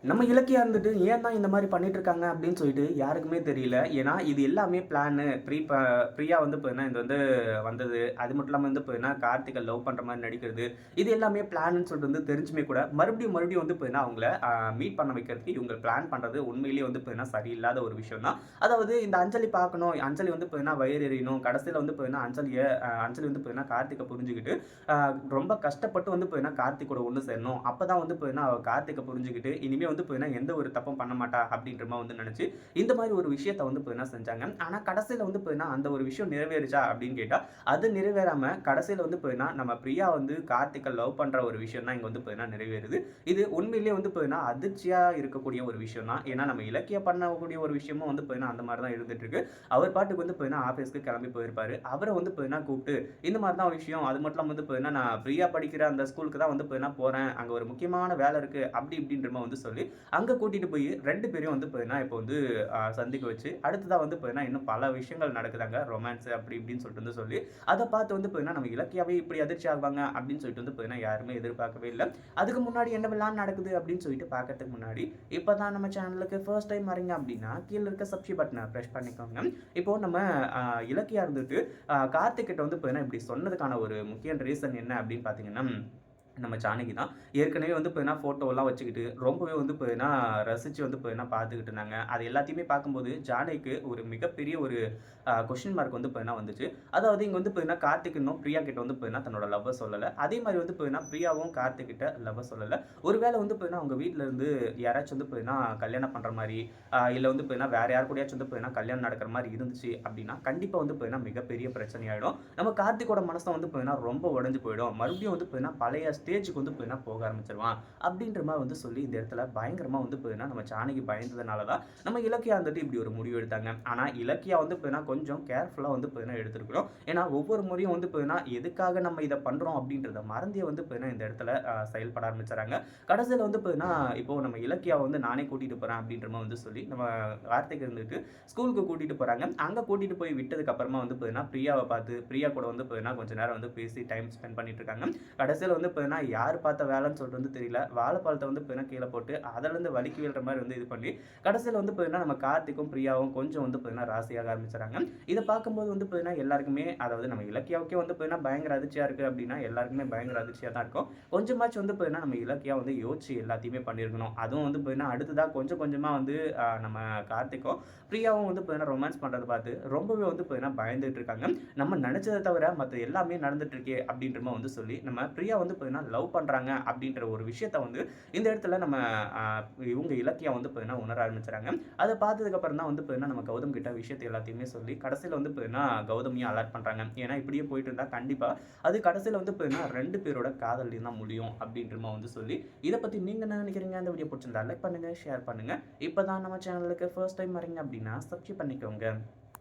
நம்ம இலக்கியா இருந்துட்டு ஏன் தான் இந்த மாரி பண்ணிட்டுருக்காங்க அப்படின்னு சொல்லிட்டு யாருக்குமே தெரியல. ஏன்னா, இது எல்லாமே பிளானு. பிரியா வந்து பார்த்தீங்கன்னா, இது வந்து வந்தது. அது மட்டும் இல்லாம வந்து பார்த்தீங்கன்னா, கார்த்திக்க லவ் பண்ற மாரி நடிக்கிறது. இது எல்லாமே பிளான்னு சொல்லிட்டு வந்து தெரிஞ்சுமே கூட, மறுபடியும் வந்து பார்த்தீங்கன்னா, அவங்கள மீட் பண்ண வைக்கிறதுக்கு இவங்க பிளான் பண்றது உண்மையிலேயே வந்து பார்த்தீங்கன்னா, சரியில்லாத ஒரு விஷயம் தான். அதாவது இந்த அஞ்சலி பார்க்கணும். அஞ்சலி வந்து பார்த்தீங்கன்னா, வயிறு எரியணும். கடைசியில வந்து பார்த்தீங்கன்னா, அஞ்சலி வந்து பார்த்தீங்கன்னா, கார்த்திக்க புரிஞ்சுகிட்டு, அ ரொம்ப கஷ்டப்பட்டு வந்து பார்த்தீங்கன்னா, கார்த்திக் கூட ஒண்ணு சேரணும். அப்பதான் வந்து பார்த்தீங்கன்னா, அவ கார்த்திக்க புரிஞ்சுகிட்டு, இனிமே வந்து பார்த்தீங்கன்னா, எந்த ஒரு தப்பும் பண்ண மாட்டா அப்படின்ற மாரி வந்து நெனச்சு, இந்த மாரி ஒரு விஷயத்த வந்து பார்த்தீங்கன்னா செஞ்சாங்க. ஆனா கடைசில வந்து பார்த்தீங்கன்னா, அந்த ஒரு விஷயம் நிறைவேறுச்சா அப்படின்னு கேட்டா, அது நிறைவேறாம கடைசில வந்து பார்த்தீங்கன்னா, நம்ம பிரியா வந்து கார்த்திக்க லவ் பண்ற ஒரு விஷயம் தான் இங்க வந்து பார்த்தீங்கன்னா நிறைவேறுது. இது உண்மையிலேயே வந்து பார்த்தீங்கன்னா, அதிர்ச்சியா இருக்கக்கூடிய ஒரு விஷயம் தான். ஏன்னா, நம்ம இலக்கிய பண்ணக்கூடிய ஒரு விஷயமும் வந்து பார்த்தீங்கன்னா, அந்த மாரி தான் இருந்துட்டு இருக்கு. அவர் பாட்டுக்கு வந்து பார்த்தீங்கன்னா, ஆஃபீஸ்க்கு கிளம்பி போயிருப்பாரு. அவர வந்து பார்த்தீங்கன்னா கூப்ட்டு, இந்த மாரி தான் விஷயம். அது மட்டும் இல்லாம வந்து பார்த்தீங்கன்னா, நான் பிரியா படிக்கிற அந்த ஸ்கூலுக்கு தான் வந்து பார்த்தீங்கன்னா போறேன். அங்க ஒரு முக்கியமான வேலை இருக்கு. அப்படி இப்படின்ற மாரி வந்து சொல்லி அங்க கூட்டிட்டு போய் 2 பேரையும் வந்து பார்த்தீங்கன்னா, இப்போ வந்து சந்திக்க வச்சு, அடுத்ததா வந்து பார்த்தீங்கன்னா, இன்னும் பல விஷயங்கள் நடக்குது அங்க. ரொமான்ஸ் அப்படி இப்படின்னு சொல்லிட்டு வந்து சொல்லி, அத பார்த்து வந்து பார்த்தீங்கன்னா, நம்ம இலக்கியாவே இப்படி அதிர்ச்சி ஆவாங்க அப்படின்னு சொல்லிட்டு வந்து பார்த்தீங்கன்னா, யாருமே எதிர்பார்க்கவே இல்ல. அதுக்கு முன்னாடி என்னவெல்லாம் நடக்குது அப்படின்னு சொல்லிட்டு பார்க்கறதுக்கு முன்னாடி, இப்ப தான் நம்ம சேனலுக்கு ஃபர்ஸ்ட் டைம் வரீங்க அப்படின்னா, கீழ இருக்க சப்ஸ்கிரைப் பட்டன பிரஸ் பண்ணிக்கோங்க. இப்போ நம்ம அ இலக்கியா இருந்துட்டு, கார்த்திக் கிட்ட வந்து பார்த்தீங்கன்னா, இப்படி சொன்னதுக்கான ஒரு முக்கிய ரீசன் என்ன அப்படின்னு பார்த்தீங்கன்னா, நம்ம ஜானகி தான். ஏற்கனவே வந்து பார்த்தீங்கன்னா, ஃபோட்டோலாம் வச்சுக்கிட்டு, ரொம்பவே வந்து பார்த்தீங்கன்னா, ரசிச்சு வந்து பார்த்தீங்கன்னா பார்த்துக்கிட்டு இருந்தாங்க. அது எல்லாத்தையுமே பார்க்கும்போது, ஜானகிக்கு ஒரு மிகப்பெரிய ஒரு கொஸ்டின் மார்க் வந்து பார்த்தீங்கன்னா வந்துச்சு. அதாவது இங்க வந்து பார்த்தீங்கன்னா, கார்த்திக் இன்னும் பிரியா கிட்ட வந்து பார்த்தீங்கன்னா, தன்னோட லவ்வ சொல்லல. அதே மாரி வந்து பார்த்தீங்கன்னா, பிரியாவும் கார்த்திக் கிட்ட லவ்வ சொல்லல. ஒரு வேள வந்து பார்த்தீங்கன்னா, அவங்க வீட்ல இருந்து யாராச்சும் வந்து பார்த்தீங்கன்னா, கல்யாணம் பண்ற மாரி, இல்ல வந்து பார்த்தீங்கன்னா, வேற யார் கூடயாச்சும் வந்து பார்த்தீங்கன்னா, கல்யாணம் நடக்கிற மாரி இருந்துச்சு அப்டின்னா, கண்டிப்பா வந்து பார்த்தீங்கன்னா, மிகப்பெரிய பிரச்சனையாயிடும். நம்ம கார்த்திக்கோட மனசு வந்து பார்த்தீங்கன்னா, ரொம்ப உடைஞ்சு போயிடும். மறுபடியும் வந்து பார்த்தீங்கன்னா, பழைய ஸ்டேஜ்க்கு வந்து பார்த்தீங்கன்னா, போக ஆரம்பிச்சுருவான். அப்டின்ற மாரி வந்து சொல்லி இந்த இடத்துல பயங்கரமா வந்து பார்த்தீங்கன்னா, நம்ம ஜானகி பயந்ததுனால தான், நம்ம இலக்கியா வந்துட்டு இப்டி ஒரு முடிவு எடுத்தாங்க. ஆனா, இலக்கியா வந்து பார்த்தீங்கன்னா, கொஞ்சம் கேர்ஃபுல்லா வந்து பார்த்தீங்கன்னா எடுத்திருக்கணும். ஏன்னா, ஒவ்வொரு முறையும் வந்து பார்த்தீங்கன்னா, எதுக்காக நம்ம இத பண்றோம் அப்டின்றத மறந்தே வந்து பார்த்தீங்கன்னா, இந்த இடத்துல செயல்பட ஆரம்பிச்சுறாங்க. கடைசில வந்து பார்த்தீங்கன்னா, இப்போ நம்ம இலக்கியாவ வந்து நானே கூட்டிட்டு போறேன் அப்டின்ற மாரி வந்து சொல்லி, நம்ம கார்த்திக் இருந்துட்டு ஸ்கூலுக்கு கூட்டிட்டு போறாங்க. அங்க கூட்டிட்டு போய் விட்டதுக்கு அப்புறமா வந்து பார்த்தீங்கன்னா, பிரியாவ பார்த்து, பிரியா கூட வந்து பார்த்தீங்கன்னா, கொஞ்ச நேரம் வந்து பேசி டைம் ஸ்பெண்ட் பண்ணிட்டு இருக்காங்க. கடைசில வந்து பார்த்தீங்கன்னா, யார் பார்த்த வேலைன்னு சொல்லிட்டு வந்து தெரியல. வாழைப்பழத்த வந்து பார்த்தீங்கன்னா கீழ போட்டு, அதுலருந்து வழுக்கி விழுற மாரி வந்து இது பண்ணி, கடைசில வந்து பார்த்தீங்கன்னா, நம்ம கார்த்திக்கும், பிரியாவும் கொஞ்சம் வந்து பார்த்தீங்கன்னா ராசியாக ஆரம்பிச்சுறாங்க. இத பார்க்கும்போது வந்து பார்த்தீங்கன்னா, எல்லாருக்குமே அதாவது நம்ம இலக்கியாவுக்கே வந்து பார்த்தீங்கன்னா, பயங்கர அதிர்ச்சியா இருக்கு அப்டின்னா, எல்லாருக்குமே பயங்கர அதிர்ச்சியா தான் இருக்கும். கொஞ்சமாச்சும் வந்து பார்த்தீங்கன்னா, நம்ம இலக்கியா வந்து யோசிச்சு எல்லாத்தையுமே பண்ணியிருக்கணும். அதுவும் வந்து பார்த்தீங்கன்னா, அடுத்ததா கொஞ்சம் கொஞ்சமா வந்து நம்ம கார்த்திக்கும், பிரியாவும் வந்து பார்த்தீங்கன்னா, ரொமான்ஸ் பண்றத பார்த்து ரொம்பவே வந்து பார்த்தீங்கன்னா, பயந்துட்டு இருக்காங்க. நம்ம நெனச்சத தவிர மத்த எல்லாமே நடந்துட்டு இருக்கே அப்டின்ற மாரி வந்து சொல்லி, நம்ம பிரியா வந்து பார்த்தீங்கன்னா, லவ் பண்றாங்க அப்டின்ற ஒரு விஷயத்த வந்து இந்த இடத்துல நம்ம அ இவங்க இலக்கியா வந்து பார்த்தீங்கன்னா, உணர ஆரம்பிச்சுறாங்க. அத பார்த்ததுக்கு அப்புறம் தான் வந்து பார்த்தீங்கன்னா, நம்ம கௌதம் கிட்ட விஷயத்த எல்லாத்தையுமே சொல்லி, கடைசில வந்து பார்த்தீங்கன்னா, கௌதமையும் அலாட் பண்றாங்க. ஏன்னா, இப்படியே போயிட்டு இருந்தா கண்டிப்பா அது கடைசில வந்து பார்த்தீங்கன்னா, 2 பேரோட காதல்லயும் தான் முடியும் அப்டின்ற மாரி வந்து சொல்லி, இத பத்தி நீங்க என்ன நெனைக்கிறீங்க? இந்த வீடியோ புடிச்சிருந்தா லைக் பண்ணுங்க, ஷேர் பண்ணுங்க. இப்ப தான் நம்ம சேனலுக்கு ஃபர்ஸ்ட் டைம் வரீங்க அப்டின்னா, சப்ஸ்கிரைப் பண்ணிக்கோங்க.